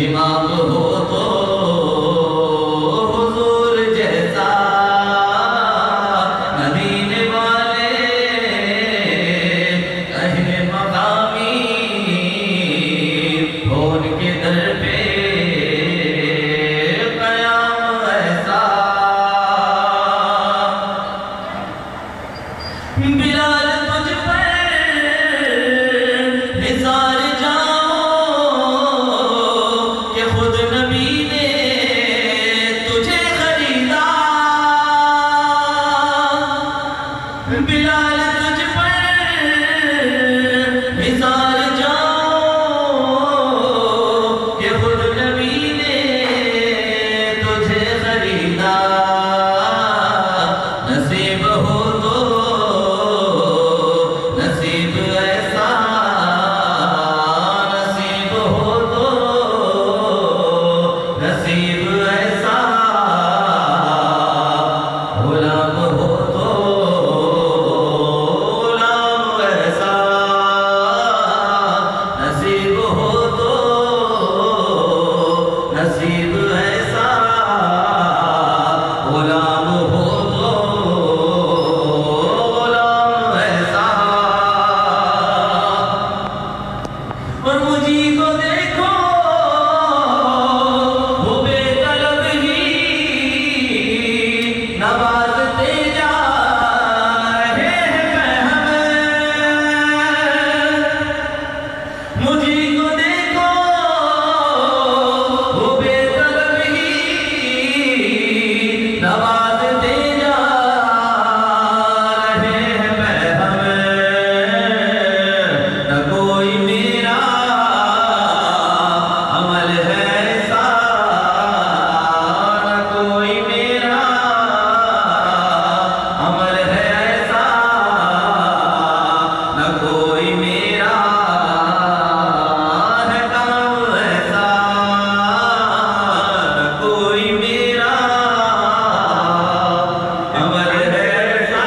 امام ہو تو حضور جیسا مدینے والے اہل مقامی ہو ان کے در پہ قیام ایسا بلال تجھ پر نثار جاؤ کہ خود نبی نے تجھے خریدا بلال تجھ پر نثار جاؤ کہ خود نبی نے تجھے خریدا نصیب ہو تو نصیب ایسا نصیب ہو تو نصیب ایسا غلام ہو تو غلام ایسا نصیب ہو تو نصیب ایسا غلام ہو تو غلام ایسا اور مجھے کو دیکھو وہ بے طلب ہی نوازتے جا رہے ہیں بہم مجھے کو دیکھو وہ بے طلب ہی نوازتے جا رہے ہیں بہم نہ کوئی میرا عمل ہے ایسا نہ کوئی میرا عمل ہے ایسا نہ کوئی میرا ہے کام ایسا نہ کوئی میرا عمل ہے ایسا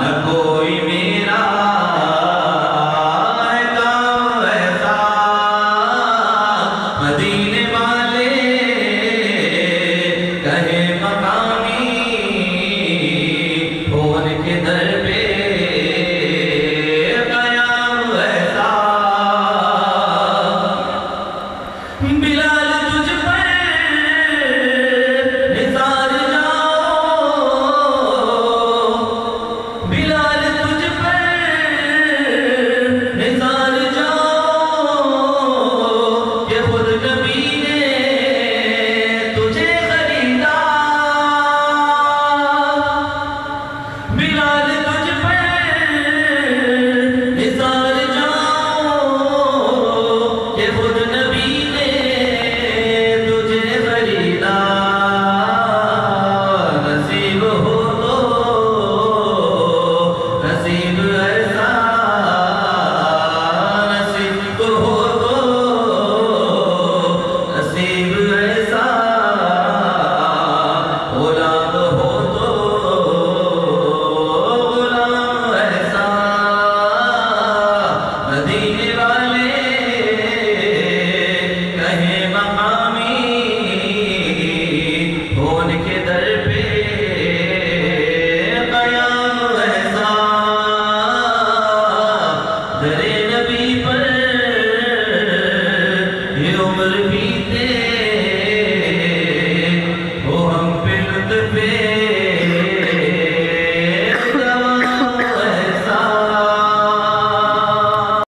نہ کوئی میرا ہے کام ایسا مدینے والے کہے مقامی ہو ان کے در پہ قیام ایسا بلال تجھ پر نثار جاؤ بلال تجھ پر نثار جاؤ کہ خود نبی نے تجھے خریدا بلال تجھ پر نثار جاؤ کہ خود نبی نے تجھے خریدا نصیب ہو تو نصیب ایسا نصیب ہو تو نصیب ایسا غلام ہو تو غلام ایسا مدینے والے کہیں مقامی ہو ان کے در پہ قیام ایسا در نبی پر یہ عمر بھی